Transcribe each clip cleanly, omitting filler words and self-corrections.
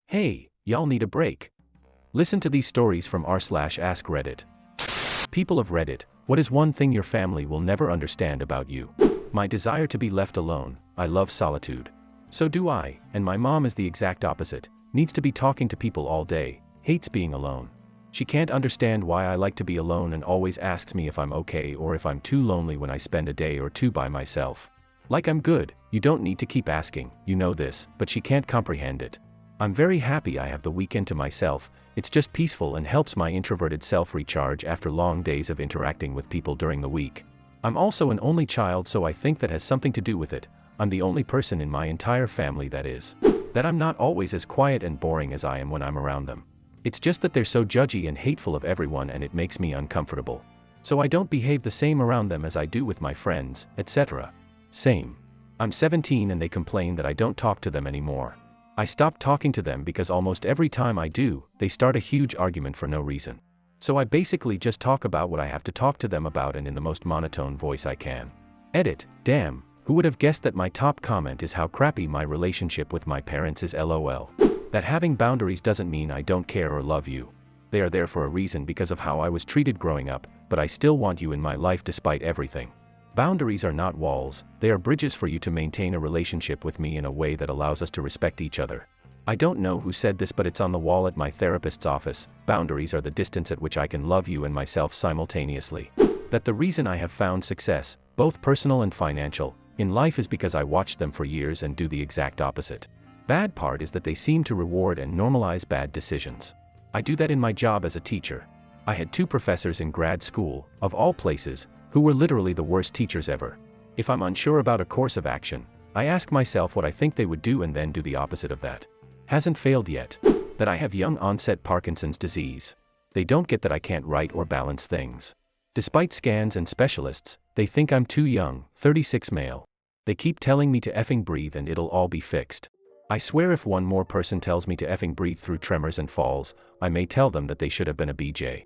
Hey, y'all need a break. Listen to these stories from r/AskReddit. People of Reddit, what is one thing your family will never understand about you? My desire to be left alone. I love solitude. So do I, and my mom is the exact opposite, needs to be talking to people all day, hates being alone. She can't understand why I like to be alone and always asks me if I'm okay or if I'm too lonely when I spend a day or two by myself. Like I'm good, you don't need to keep asking, you know this, but she can't comprehend it. I'm very happy I have the weekend to myself, it's just peaceful and helps my introverted self recharge after long days of interacting with people during the week. I'm also an only child, so I think that has something to do with it. I'm the only person in my entire family that I'm not always as quiet and boring as I am when I'm around them. It's just that they're so judgy and hateful of everyone and it makes me uncomfortable. So I don't behave the same around them as I do with my friends, etc. Same. I'm 17 and they complain that I don't talk to them anymore. I stopped talking to them because almost every time I do, they start a huge argument for no reason. So I basically just talk about what I have to talk to them about and in the most monotone voice I can. Edit. Damn, who would have guessed that my top comment is how crappy my relationship with my parents is, lol. That having boundaries doesn't mean I don't care or love you. They are there for a reason because of how I was treated growing up, but I still want you in my life despite everything. Boundaries are not walls, they are bridges for you to maintain a relationship with me in a way that allows us to respect each other. I don't know who said this, but it's on the wall at my therapist's office. Boundaries are the distance at which I can love you and myself simultaneously. That the reason I have found success, both personal and financial, in life is because I watched them for years and do the exact opposite. Bad part is that they seem to reward and normalize bad decisions. I do that in my job as a teacher. I had 2 professors in grad school, of all places, who were literally the worst teachers ever. If I'm unsure about a course of action, I ask myself what I think they would do and then do the opposite of that. Hasn't failed yet. That I have young onset Parkinson's disease. They don't get that I can't write or balance things. Despite scans and specialists, they think I'm too young, 36 male. They keep telling me to effing breathe and it'll all be fixed. I swear if one more person tells me to effing breathe through tremors and falls, I may tell them that they should have been a BJ.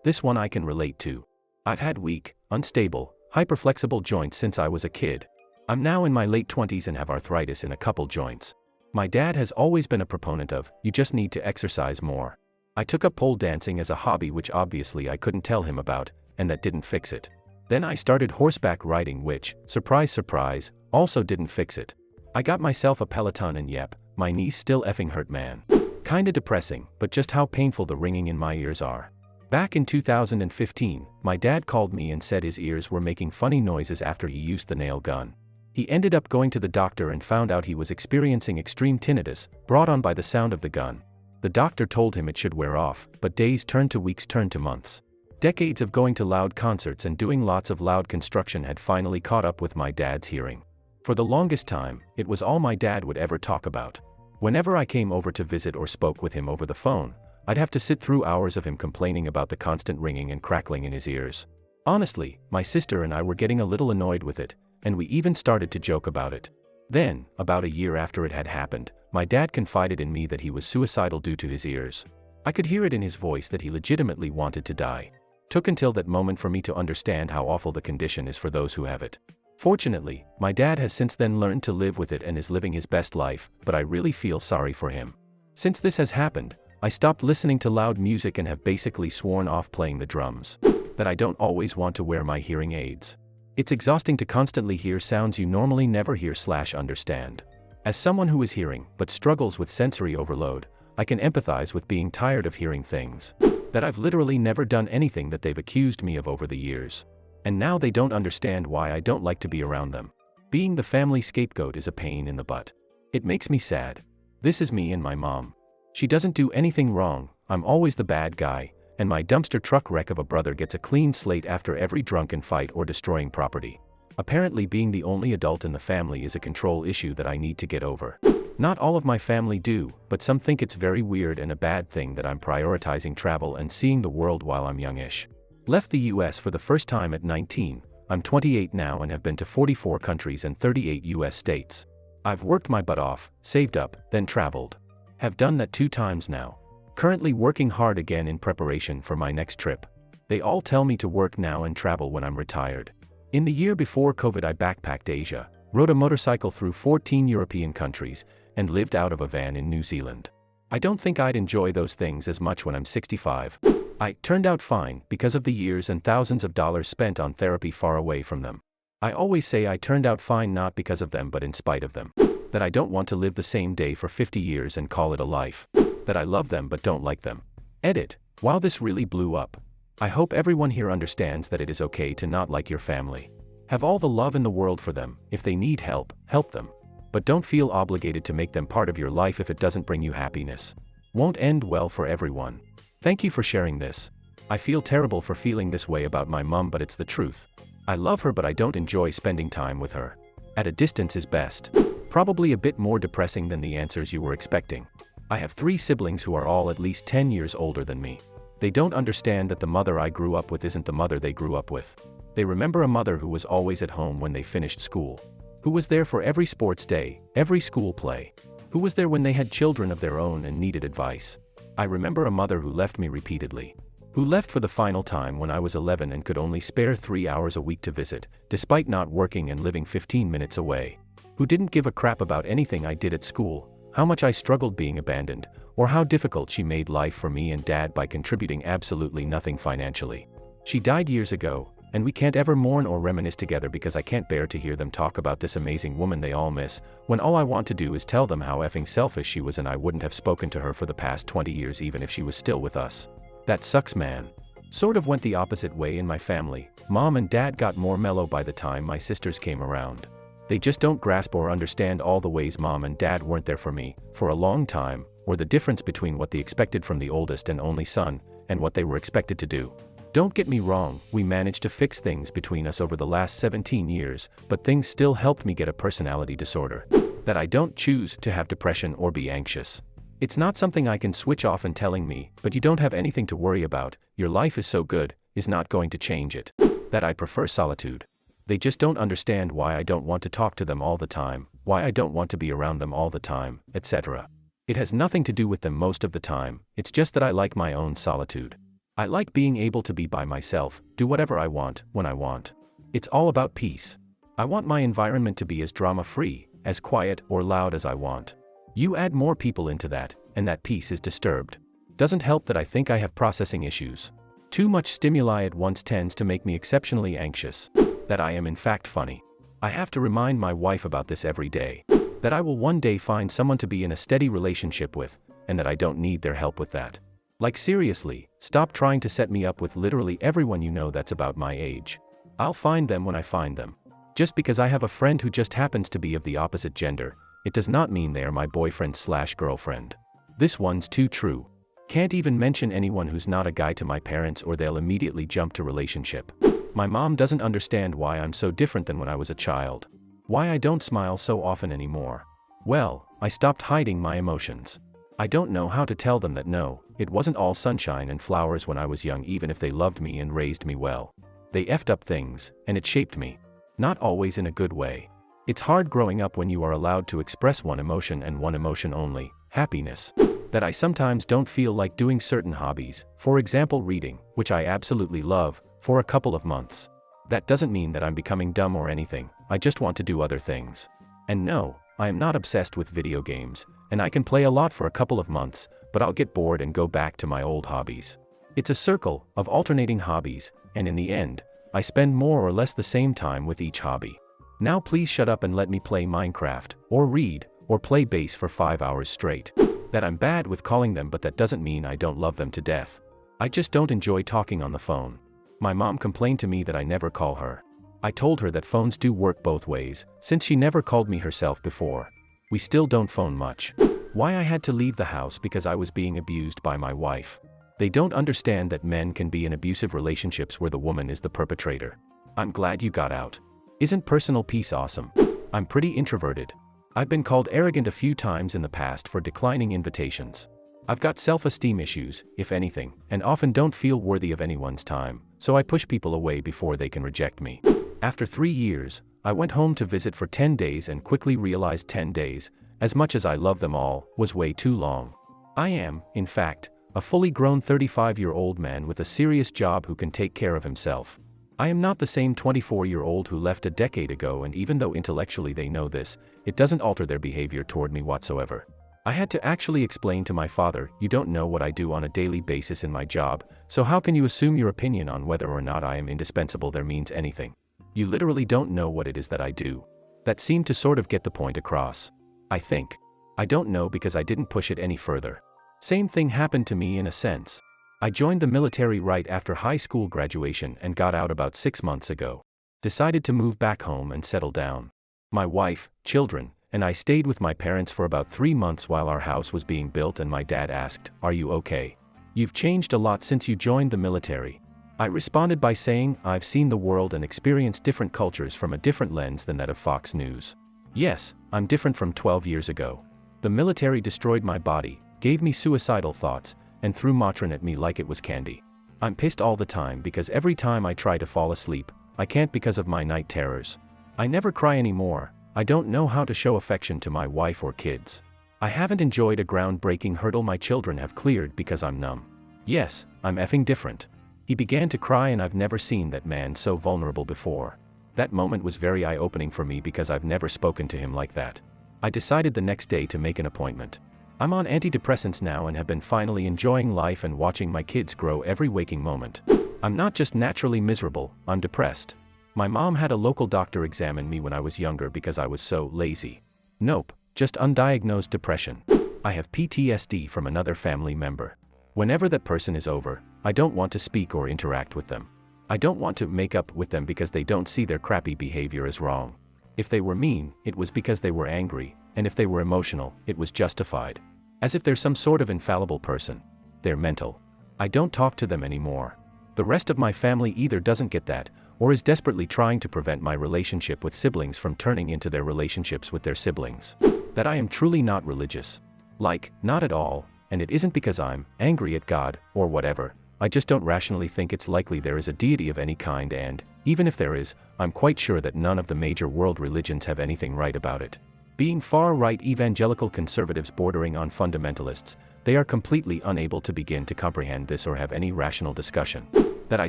This one I can relate to. I've had weak, unstable, hyperflexible joints since I was a kid. I'm now in my late 20s and have arthritis in a couple joints. My dad has always been a proponent of, you just need to exercise more. I took up pole dancing as a hobby, which obviously I couldn't tell him about, and that didn't fix it. Then I started horseback riding, which, surprise surprise, also didn't fix it. I got myself a Peloton and yep, my knees still effing hurt, man. Kinda depressing, but just how painful the ringing in my ears are. Back in 2015, my dad called me and said his ears were making funny noises after he used the nail gun. He ended up going to the doctor and found out he was experiencing extreme tinnitus, brought on by the sound of the gun. The doctor told him it should wear off, but days turned to weeks, turned to months. Decades of going to loud concerts and doing lots of loud construction had finally caught up with my dad's hearing. For the longest time, it was all my dad would ever talk about. Whenever I came over to visit or spoke with him over the phone, I'd have to sit through hours of him complaining about the constant ringing and crackling in his ears. Honestly, my sister and I were getting a little annoyed with it, and we even started to joke about it. Then, about a year after it had happened, my dad confided in me that he was suicidal due to his ears. I could hear it in his voice that he legitimately wanted to die. Took until that moment for me to understand how awful the condition is for those who have it. Fortunately, my dad has since then learned to live with it and is living his best life, but I really feel sorry for him. Since this has happened, I stopped listening to loud music and have basically sworn off playing the drums. That I don't always want to wear my hearing aids. It's exhausting to constantly hear sounds you normally never hear/understand. As someone who is hearing, but struggles with sensory overload, I can empathize with being tired of hearing things. That I've literally never done anything that they've accused me of over the years. And now they don't understand why I don't like to be around them. Being the family scapegoat is a pain in the butt. It makes me sad. This is me and my mom. She doesn't do anything wrong, I'm always the bad guy, and my dumpster truck wreck of a brother gets a clean slate after every drunken fight or destroying property. Apparently being the only adult in the family is a control issue that I need to get over. Not all of my family do, but some think it's very weird and a bad thing that I'm prioritizing travel and seeing the world while I'm youngish. Left the US for the first time at 19, I'm 28 now and have been to 44 countries and 38 US states. I've worked my butt off, saved up, then traveled. Have done that 2 times now. Currently working hard again in preparation for my next trip. They all tell me to work now and travel when I'm retired. In the year before COVID I backpacked Asia, rode a motorcycle through 14 European countries, and lived out of a van in New Zealand. I don't think I'd enjoy those things as much when I'm 65. I turned out fine because of the years and thousands of dollars spent on therapy far away from them. I always say I turned out fine not because of them but in spite of them. That I don't want to live the same day for 50 years and call it a life. That I love them but don't like them. Edit. Wow, this really blew up. I hope everyone here understands that it is okay to not like your family. Have all the love in the world for them. If they need help, help them. But don't feel obligated to make them part of your life if it doesn't bring you happiness. Won't end well for everyone. Thank you for sharing this. I feel terrible for feeling this way about my mom, but it's the truth. I love her but I don't enjoy spending time with her. At a distance is best. Probably a bit more depressing than the answers you were expecting. I have 3 siblings who are all at least 10 years older than me. They don't understand that the mother I grew up with isn't the mother they grew up with. They remember a mother who was always at home when they finished school. Who was there for every sports day, every school play. Who was there when they had children of their own and needed advice. I remember a mother who left me repeatedly. Who left for the final time when I was 11 and could only spare 3 hours a week to visit, despite not working and living 15 minutes away. Who didn't give a crap about anything I did at school, how much I struggled being abandoned, or how difficult she made life for me and Dad by contributing absolutely nothing financially. She died years ago, and we can't ever mourn or reminisce together because I can't bear to hear them talk about this amazing woman they all miss, when all I want to do is tell them how effing selfish she was and I wouldn't have spoken to her for the past 20 years even if she was still with us. That sucks, man. Sort of went the opposite way in my family. Mom and Dad got more mellow by the time my sisters came around. They just don't grasp or understand all the ways Mom and Dad weren't there for me, for a long time, or the difference between what they expected from the oldest and only son, and what they were expected to do. Don't get me wrong, we managed to fix things between us over the last 17 years, but things still helped me get a personality disorder. That I don't choose to have depression or be anxious. It's not something I can switch off and telling me, but you don't have anything to worry about, your life is so good, is not going to change it. That I prefer solitude. They just don't understand why I don't want to talk to them all the time, why I don't want to be around them all the time, etc. It has nothing to do with them most of the time, it's just that I like my own solitude. I like being able to be by myself, do whatever I want, when I want. It's all about peace. I want my environment to be as drama-free, as quiet or loud as I want. You add more people into that, and that peace is disturbed. Doesn't help that I think I have processing issues. Too much stimuli at once tends to make me exceptionally anxious. That I am in fact funny. I have to remind my wife about this every day. That I will one day find someone to be in a steady relationship with, and that I don't need their help with that. Like seriously, stop trying to set me up with literally everyone you know that's about my age. I'll find them when I find them. Just because I have a friend who just happens to be of the opposite gender, it does not mean they are my boyfriend/girlfriend. This one's too true. Can't even mention anyone who's not a guy to my parents or they'll immediately jump to relationship. My mom doesn't understand why I'm so different than when I was a child. Why I don't smile so often anymore. Well, I stopped hiding my emotions. I don't know how to tell them that no, it wasn't all sunshine and flowers when I was young even if they loved me and raised me well. They effed up things, and it shaped me. Not always in a good way. It's hard growing up when you are allowed to express one emotion and one emotion only, happiness. That I sometimes don't feel like doing certain hobbies, for example reading, which I absolutely love, for a couple of months. That doesn't mean that I'm becoming dumb or anything, I just want to do other things. And no, I am not obsessed with video games, and I can play a lot for a couple of months, but I'll get bored and go back to my old hobbies. It's a circle of alternating hobbies, and in the end, I spend more or less the same time with each hobby. Now please shut up and let me play Minecraft, or read, or play bass for 5 hours straight. That I'm bad with calling them, but that doesn't mean I don't love them to death. I just don't enjoy talking on the phone. My mom complained to me that I never call her. I told her that phones do work both ways, since she never called me herself before. We still don't phone much. Why I had to leave the house because I was being abused by my wife. They don't understand that men can be in abusive relationships where the woman is the perpetrator. I'm glad you got out. Isn't personal peace awesome? I'm pretty introverted. I've been called arrogant a few times in the past for declining invitations. I've got self-esteem issues, if anything, and often don't feel worthy of anyone's time, so I push people away before they can reject me. After 3 years, I went home to visit for 10 days and quickly realized 10 days, as much as I love them all, was way too long. I am, in fact, a fully grown 35-year-old man with a serious job who can take care of himself. I am not the same 24-year-old who left a decade ago, and even though intellectually they know this, it doesn't alter their behavior toward me whatsoever. I had to actually explain to my father, "You don't know what I do on a daily basis in my job, so how can you assume your opinion on whether or not I am indispensable there means anything? You literally don't know what it is that I do." That seemed to sort of get the point across. I think. I don't know because I didn't push it any further. Same thing happened to me in a sense. I joined the military right after high school graduation and got out about 6 months ago. Decided to move back home and settle down. My wife, children, and I stayed with my parents for about 3 months while our house was being built, and my dad asked, "Are you okay? You've changed a lot since you joined the military." I responded by saying, "I've seen the world and experienced different cultures from a different lens than that of Fox News. Yes, I'm different from 12 years ago. The military destroyed my body, gave me suicidal thoughts, and threw Motrin at me like it was candy. I'm pissed all the time because every time I try to fall asleep, I can't because of my night terrors. I never cry anymore. I don't know how to show affection to my wife or kids. I haven't enjoyed a groundbreaking hurdle my children have cleared because I'm numb. Yes, I'm effing different." He began to cry, and I've never seen that man so vulnerable before. That moment was very eye-opening for me because I've never spoken to him like that. I decided the next day to make an appointment. I'm on antidepressants now and have been finally enjoying life and watching my kids grow every waking moment. I'm not just naturally miserable, I'm depressed. My mom had a local doctor examine me when I was younger because I was so lazy. Nope, just undiagnosed depression. I have PTSD from another family member. Whenever that person is over, I don't want to speak or interact with them. I don't want to make up with them because they don't see their crappy behavior as wrong. If they were mean, it was because they were angry, and if they were emotional, it was justified. As if they're some sort of infallible person. They're mental. I don't talk to them anymore. The rest of my family either doesn't get that, or is desperately trying to prevent my relationship with siblings from turning into their relationships with their siblings. That I am truly not religious. Like, not at all, and it isn't because I'm angry at God, or whatever. I just don't rationally think it's likely there is a deity of any kind, and, even if there is, I'm quite sure that none of the major world religions have anything right about it. Being far-right evangelical conservatives bordering on fundamentalists, they are completely unable to begin to comprehend this or have any rational discussion. That I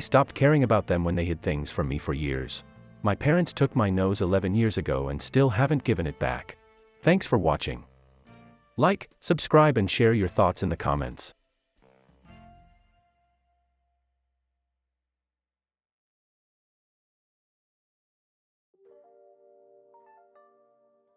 stopped caring about them when they hid things from me for years. My parents took my nose 11 years ago and still haven't given it back. Thanks for watching. Like, subscribe and share your thoughts in the comments.